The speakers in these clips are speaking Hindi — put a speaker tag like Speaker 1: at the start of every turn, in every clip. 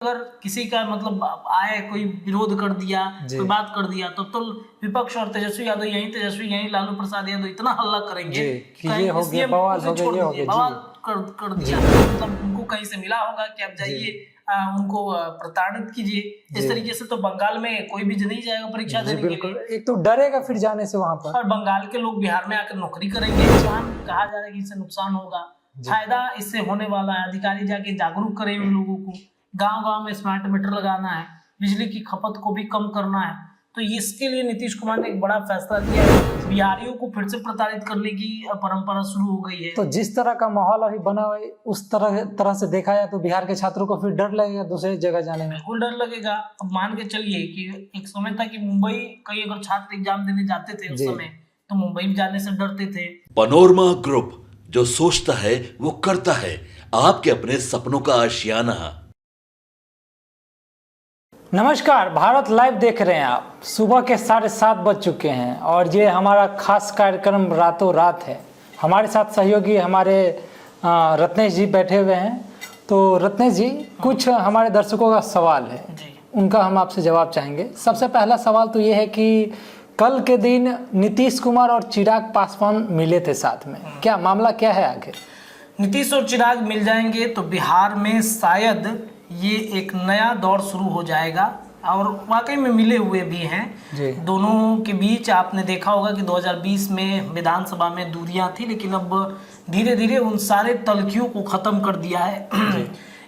Speaker 1: अगर किसी का मतलब आए कोई विरोध कर दिया, कोई बात कर दिया तो विपक्ष और तेजस्वी यादव यहीं लालू प्रसाद यादव इतना हल्ला करेंगे
Speaker 2: कि ये हो गया, बवाल हो गया, ये हो गया,
Speaker 1: बवाल कर दिया। मतलब उनको कहीं से मिला होगा कि आप जाइए उनको प्रताड़ित कीजिए। इस तरीके से तो बंगाल में कोई भी नहीं जाएगा परीक्षा देने के लिए।
Speaker 2: एक तो डरेगा फिर जाने से वहां पर,
Speaker 1: और बंगाल के लोग बिहार में आकर नौकरी करेंगे। कहा जा रहा है कि इससे नुकसान होगा, फायदा इससे होने वाला है। अधिकारी जाके जागरूक करें उन लोगों को, गांव-गांव में स्मार्ट मीटर लगाना है, बिजली की खपत को भी कम करना है। तो इसके लिए नीतीश कुमार ने एक बड़ा फैसला लिया है। बिहारियों को फिर से प्रताड़ित करने की परंपरा शुरू हो गई है।
Speaker 2: तो जिस तरह का माहौल अभी बना हुआ है उस तरह से देखा जाए तो बिहार के छात्रों को फिर डर लगेगा दूसरी जगह जाने में।
Speaker 1: बिल्कुल डर लगेगा। अब मान के चलिए कि एक समय था कि मुंबई कई अगर छात्र एग्जाम देने जाते थे उस समय, तो मुंबई में जाने से डरते थे।
Speaker 3: पनोरमा ग्रुप, जो सोचता है वो करता है। आपके अपने सपनों का आशियाना।
Speaker 2: नमस्कार, भारत लाइव देख रहे हैं आप। सुबह के 7:30 बज चुके हैं और ये हमारा खास कार्यक्रम रातों रात है। हमारे साथ सहयोगी हमारे रत्नेश जी बैठे हुए हैं। तो रत्नेश जी, कुछ हमारे दर्शकों का सवाल है, उनका हम आपसे जवाब चाहेंगे। सबसे पहला सवाल तो ये है कि कल के दिन नीतीश कुमार और चिराग पासवान मिले थे साथ में, क्या मामला क्या है आगे?
Speaker 1: नीतीश और चिराग मिल जाएंगे तो बिहार में शायद ये एक नया दौर शुरू हो जाएगा। और वाकई में मिले हुए भी हैं दोनों के बीच। आपने देखा होगा कि 2020 में विधानसभा में दूरियां थी, लेकिन अब धीरे धीरे उन सारे तलखियों को खत्म कर दिया है।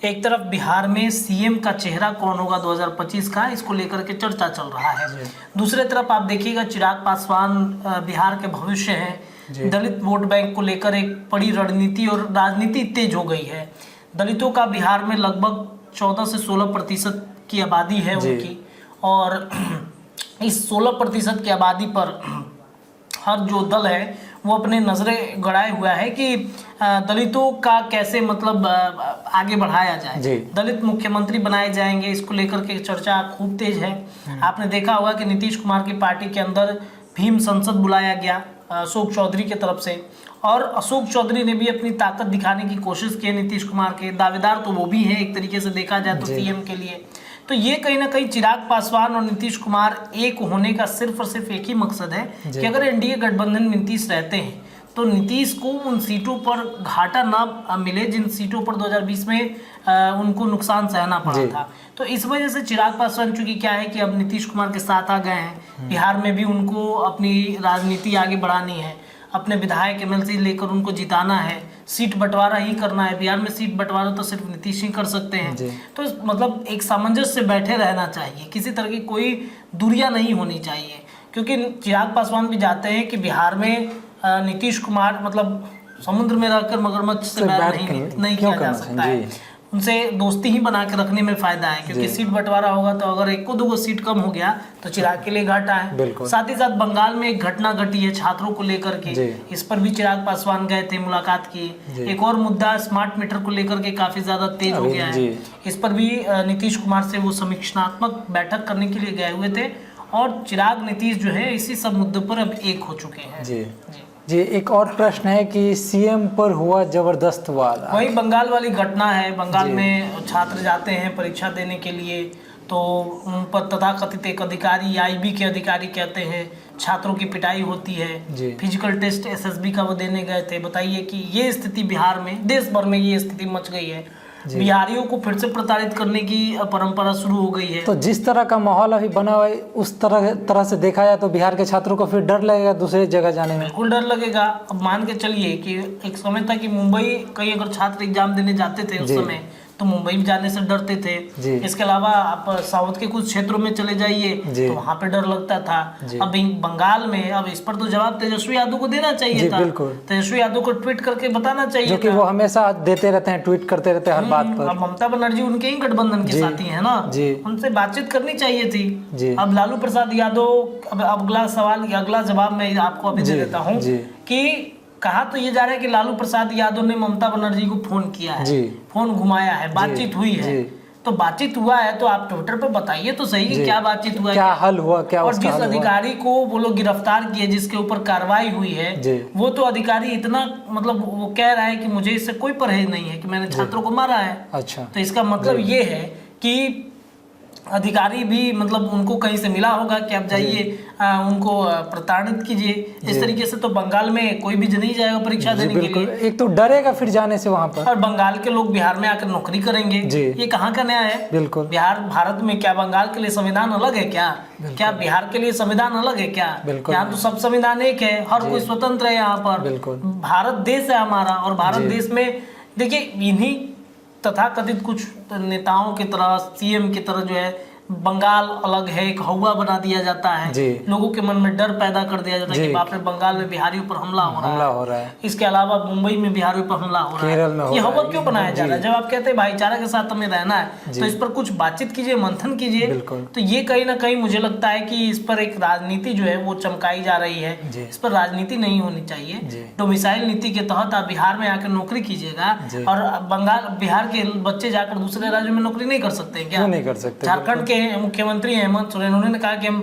Speaker 1: एक तरफ बिहार में सीएम का चेहरा कौन होगा 2025 का, इसको लेकर के चर्चा चल रहा है। दूसरे तरफ आप देखिएगा चिराग पासवान बिहार के भविष्य हैं। दलित वोट बैंक को लेकर एक बड़ी रणनीति और राजनीति तेज हो गई है। दलितों का बिहार में लगभग 14 से 16% की आबादी है उनकी, और इस 16% की आबादी पर हर जो दल है वो अपने नजरें गड़ाए हुआ है कि दलितों का कैसे मतलब आगे बढ़ाया जाए, दलित मुख्यमंत्री बनाए जाएंगे। इसको लेकर के चर्चा खूब तेज है। आपने देखा होगा कि नीतीश कुमार की पार्टी के अंदर भीम संसद बुलाया गया अशोक चौधरी की तरफ से, और अशोक चौधरी ने भी अपनी ताकत दिखाने की कोशिश की। नीतीश कुमार के दावेदार तो वो भी हैं एक तरीके से देखा जाए तो सीएम के लिए। तो ये कहीं ना कहीं चिराग पासवान और नीतीश कुमार एक होने का सिर्फ और सिर्फ एक ही मकसद है कि अगर एनडीए गठबंधन में नीतीश रहते हैं तो नीतीश को उन सीटों पर घाटा ना मिले जिन सीटों पर 2020 में उनको नुकसान सहना पड़ा था। तो इस वजह से चिराग पासवान चूंकि क्या है कि अब नीतीश कुमार के साथ आ गए हैं, बिहार में भी उनको अपनी राजनीति आगे बढ़ानी है, अपने विधायक एमएलसी लेकर उनको जिताना है, सीट बंटवारा ही करना है। बिहार में सीट बंटवारा तो सिर्फ नीतीश ही कर सकते हैं। तो मतलब एक सामंजस्य से बैठे रहना चाहिए, किसी तरह की कोई दूरियां नहीं होनी चाहिए, क्योंकि चिराग पासवान भी जाते हैं कि बिहार में नीतीश कुमार मतलब समुद्र में रहकर मगरमच्छ से बैर नहीं किया जा सकता है। उनसे दोस्ती ही बना के रखने में फायदा है, क्योंकि सीट बंटवारा होगा तो अगर एक को दो सीट कम हो गया तो चिराग के लिए घाटा है। साथ ही साथ बंगाल में एक घटना घटी है छात्रों को लेकर के, इस पर भी चिराग पासवान गए थे, मुलाकात की। एक और मुद्दा स्मार्ट मीटर को लेकर के काफी ज्यादा तेज हो गया है, इस पर भी नीतीश कुमार से वो समीक्षात्मक बैठक करने के लिए गए हुए थे। और चिराग नीतीश जो है इसी सब मुद्दों पर अब एक हो चुके हैं।
Speaker 2: जी, एक और प्रश्न है कि सीएम पर हुआ जबरदस्त वार।
Speaker 1: वही बंगाल वाली घटना है। बंगाल में छात्र जाते हैं परीक्षा देने के लिए, तो उन पर तथाकथित एक अधिकारी, आईबी के अधिकारी कहते हैं छात्रों की पिटाई होती है। फिजिकल टेस्ट एसएसबी का वो देने गए थे। बताइए कि ये स्थिति बिहार में, देश भर में ये स्थिति मच गई है। बिहारियों को फिर से प्रताड़ित करने की परंपरा शुरू हो गई है।
Speaker 2: तो जिस तरह का माहौल अभी बना हुआ है उस तरह से देखा जाए तो बिहार के छात्रों को फिर डर लगेगा दूसरी जगह जाने में।
Speaker 1: बिल्कुल डर लगेगा। अब मान के चलिए कि एक समय था कि मुंबई कई अगर छात्र एग्जाम देने जाते थे उस समय, तो मुंबई में जाने से डरते थे। इसके अलावा आप साउथ के कुछ क्षेत्रों में चले जाइए तो वहां पे डर लगता था। अब बंगाल में, अब इस पर तो जवाब तेजस्वी यादव को देना चाहिए था। तेजस्वी यादव को ट्वीट करके बताना चाहिए,
Speaker 2: जो कि वो हमेशा देते रहते हैं, ट्वीट करते रहते हैं हर बात पर।
Speaker 1: अब ममता बनर्जी उनके ही गठबंधन के साथी है ना, उनसे बातचीत करनी चाहिए थी। अब लालू प्रसाद यादव, अब अगला सवाल, अगला जवाब मैं आपको अभी दे देता हूँ कि कहा तो ये जा रहा है कि लालू प्रसाद यादव ने ममता बनर्जी को फोन किया है, फोन घुमाया है, बातचीत हुई है। तो बातचीत हुआ है तो आप ट्विटर पे बताइए तो सही कि क्या बातचीत हुआ है,
Speaker 2: क्या हल हुआ, क्या
Speaker 1: और जिस अधिकारी को वो लोग गिरफ्तार किए, जिसके ऊपर कार्रवाई हुई है, वो तो अधिकारी इतना मतलब वो कह रहा है कि मुझे इससे कोई परहेज नहीं है कि मैंने छात्रों को मारा है।
Speaker 2: अच्छा,
Speaker 1: तो इसका मतलब ये है कि अधिकारी भी मतलब उनको कहीं से मिला होगा कि आप जाइए उनको प्रताड़ित कीजिए। इस तरीके से तो बंगाल में कोई भी नहीं जाएगा परीक्षा देने के लिए।
Speaker 2: एक तो डरेगा फिर जाने से वहाँ पर,
Speaker 1: और बंगाल के लोग बिहार में आकर नौकरी करेंगे। ये कहाँ का न्याय है?
Speaker 2: बिल्कुल।
Speaker 1: बिहार भारत में क्या बंगाल के लिए संविधान अलग है क्या? क्या बिहार के लिए संविधान अलग है क्या? यहाँ तो सब संविधान एक है, हर कोई स्वतंत्र है यहाँ पर। भारत देश है हमारा, और भारत देश में देखिए इन्हीं तथाकथित कुछ नेताओं की तरह, सीएम की तरह जो है बंगाल अलग है एक हवा बना दिया जाता है। लोगों के मन में डर पैदा कर दिया जाता है कि बाप रे बंगाल में बिहारियों पर हमला हो रहा है। इसके अलावा मुंबई में बिहारियों पर हमला हो रहा है। ये हवा क्यों बनाया जा रहा है? जब आप कहते हैं भाईचारा के साथ हमें रहना है तो इस पर कुछ बातचीत कीजिए, मंथन कीजिए। तो ये कहीं ना कहीं मुझे लगता है कि इस पर एक राजनीति जो है वो चमकाई जा रही है। इस पर राजनीति नहीं होनी चाहिए। डोमिसाइल नीति के तहत आप बिहार में आकर नौकरी कीजिएगा और बिहार के बच्चे जाकर दूसरे राज्यों में नौकरी नहीं कर सकते क्या?
Speaker 2: नहीं कर सकते।
Speaker 1: झारखंड के मुख्यमंत्री हेमंत सोरेन उन्होंने कहा कि हम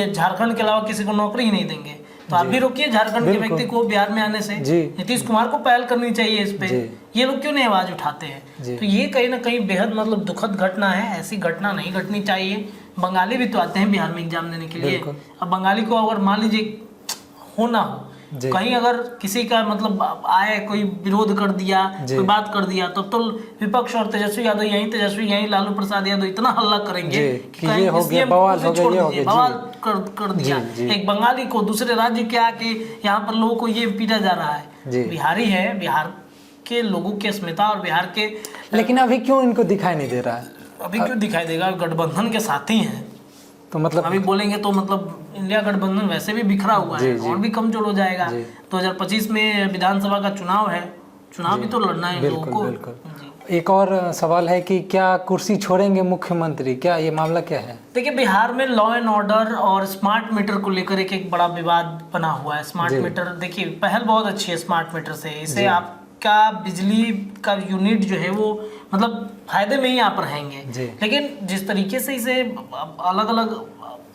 Speaker 1: झारखंड के अलावा किसी को नौकरी ही नहीं देंगे। तो आप भी रोकिए झारखंड के व्यक्ति को बिहार में आने से। नीतीश कुमार को पहल करनी चाहिए इस पे। ये लोग क्यों नहीं आवाज उठाते हैं? तो ये कहीं ना कहीं बेहद मतलब दुखद घटना है। ऐसी घटना नहीं घटनी चाहिए। बंगाली भी तो आते हैं बिहार में एग्जाम देने के लिए। अब बंगाली को अगर मान लीजिए होना हो कहीं, अगर किसी का मतलब आए कोई विरोध कर दिया, कोई बात कर दिया, तब तो विपक्ष और तेजस्वी यादव यहीं लालू प्रसाद यादव इतना हल्ला करेंगे कि
Speaker 2: ये हो गया, बवाल हो गया,
Speaker 1: बवाल कर दिया। एक बंगाली को दूसरे राज्य के आके यहाँ पर लोगों को ये पीटा जा रहा है। बिहारी है, बिहार के लोगों की अस्मिता और बिहार के,
Speaker 2: लेकिन अभी क्यों इनको दिखाई नहीं दे रहा है?
Speaker 1: अभी क्यों दिखाई देगा? गठबंधन के साथी हैं
Speaker 2: तो मतलब
Speaker 1: अभी बोलेंगे तो मतलब इंडिया गठबंधन वैसे भी बिखरा हुआ है और भी कमजोर हो जाएगा। 2025 में विधानसभा का चुनाव है, चुनाव भी तो लड़ना है लोगों को।
Speaker 2: एक और सवाल है कि क्या कुर्सी छोड़ेंगे मुख्यमंत्री? क्या ये मामला क्या है?
Speaker 1: देखिए बिहार में लॉ एंड ऑर्डर और स्मार्ट मीटर को लेकर एक बड़ा विवाद बना हुआ है। स्मार्ट मीटर देखिए पहल बहुत अच्छी है स्मार्ट मीटर से। इससे आपका बिजली का यूनिट जो है वो मतलब फायदे में ही आप रहेंगे। लेकिन जिस तरीके से इसे अलग अलग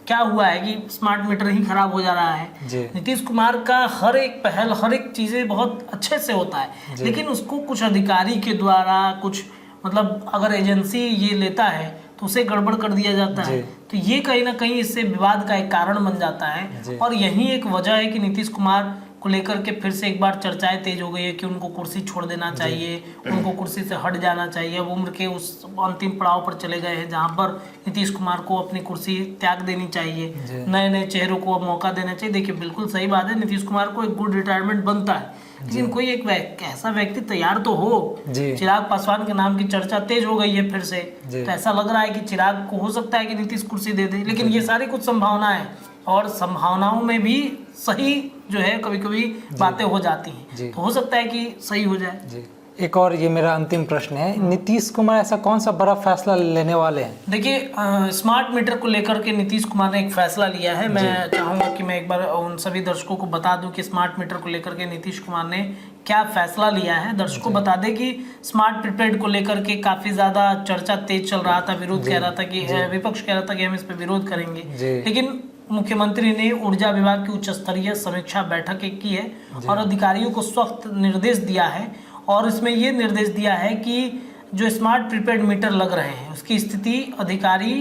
Speaker 1: क्या हुआ है कि स्मार्ट मीटर ही खराब हो जा रहा है। नीतीश कुमार का हर एक पहल, हर एक चीजें बहुत अच्छे से होता है, लेकिन उसको कुछ अधिकारी के द्वारा कुछ मतलब अगर एजेंसी ये लेता है तो उसे गड़बड़ कर दिया जाता है। तो ये कहीं ना कहीं इससे विवाद का एक कारण बन जाता है। और यही एक वजह है कि नीतीश कुमार को लेकर के फिर से एक बार चर्चाएं तेज हो गई है कि उनको कुर्सी छोड़ देना चाहिए, उनको कुर्सी से हट जाना चाहिए। अब उम्र के उस अंतिम पड़ाव पर चले गए हैं जहां पर नीतीश कुमार को अपनी कुर्सी त्याग देनी चाहिए, नए नए चेहरों को अब मौका देना चाहिए। देखिए बिल्कुल सही बात है, नीतीश कुमार को एक गुड रिटायरमेंट बनता है, लेकिन कोई एक ऐसा व्यक्ति तैयार तो हो। चिराग पासवान के नाम की चर्चा तेज हो गई है फिर से, तो ऐसा लग रहा है कि चिराग को हो सकता है कि नीतीश कुर्सी दे दे। लेकिन ये सारी कुछ संभावनाएं और संभावनाओं में भी सही जो है कभी कभी बातें हो जाती हैं, तो हो सकता है कि सही हो जाए।
Speaker 2: एक और ये मेरा अंतिम प्रश्न है, नीतीश कुमार ऐसा कौन सा बड़ा फैसला लेने वाले हैं?
Speaker 1: देखिए स्मार्ट मीटर को लेकर के नीतीश कुमार ने एक फैसला लिया है। मैं चाहूँगा कि मैं एक बार उन सभी दर्शकों को बता दूं कि स्मार्ट मीटर को लेकर के नीतीश कुमार ने क्या फैसला लिया है। दर्शकों को बता दें कि स्मार्ट प्रीपेड को लेकर के काफ़ी ज़्यादा चर्चा तेज चल रहा था, विरोध कह रहा था कि विपक्ष कह रहा था कि हम इस पर विरोध करेंगे, लेकिन मुख्यमंत्री ने ऊर्जा विभाग की उच्च स्तरीय समीक्षा बैठक की है और अधिकारियों को सख्त निर्देश दिया है। और इसमें ये निर्देश दिया है कि जो स्मार्ट प्रीपेड मीटर लग रहे हैं उसकी स्थिति अधिकारी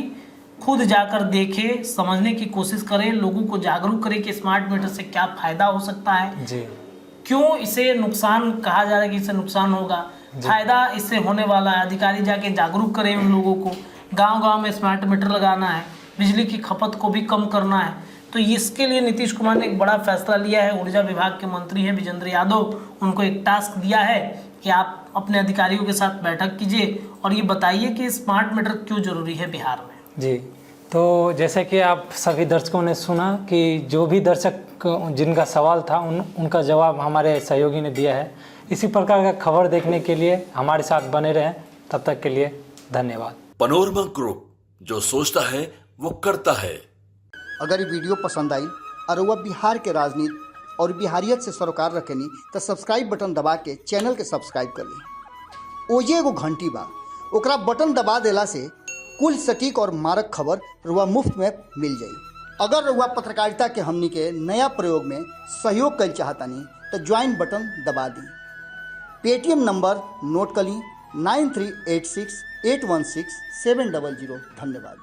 Speaker 1: खुद जाकर देखे, समझने की कोशिश करें, लोगों को जागरूक करें कि स्मार्ट मीटर से क्या फायदा हो सकता है, क्यों इसे नुकसान कहा जा रहा है कि इससे नुकसान होगा, फायदा इससे होने वाला है। अधिकारी जाके जागरूक करें उन लोगों को। गांव-गांव में स्मार्ट मीटर लगाना है, बिजली की खपत को भी कम करना है। तो इसके लिए नीतीश कुमार ने एक बड़ा फैसला लिया है। ऊर्जा विभाग के मंत्री हैं विजेंद्र यादव, उनको एक टास्क दिया है कि आप अपने अधिकारियों के साथ बैठक कीजिए और ये बताइए कि स्मार्ट मीटर क्यों जरूरी है बिहार में।
Speaker 2: जी, तो जैसे कि आप सभी दर्शकों ने सुना कि जो भी दर्शक जिनका सवाल था उनका जवाब हमारे सहयोगी ने दिया है। इसी प्रकार का खबर देखने के लिए हमारे साथ बने रहें। तब तक के लिए धन्यवाद।
Speaker 3: पनोरमा ग्रुप, जो सोचता है वो करता है।
Speaker 4: अगर ये वीडियो पसंद आई और वह बिहार के राजनीति और बिहारियत से सरोकार रखेनी तो सब्सक्राइब बटन दबा के चैनल के सब्सक्राइब कर ली। ओजे एगो घंटी बा, ओकरा बटन दबा देला से कुल सटीक और मारक खबर रुआ मुफ्त में मिल जाई। अगर रुआ पत्रकारिता के हमनी के नया प्रयोग में सहयोग कर चाहतानी तो ज्वाइन बटन दबा दी। पेटीएम नंबर नोट कर ली 9386 816-700। धन्यवाद।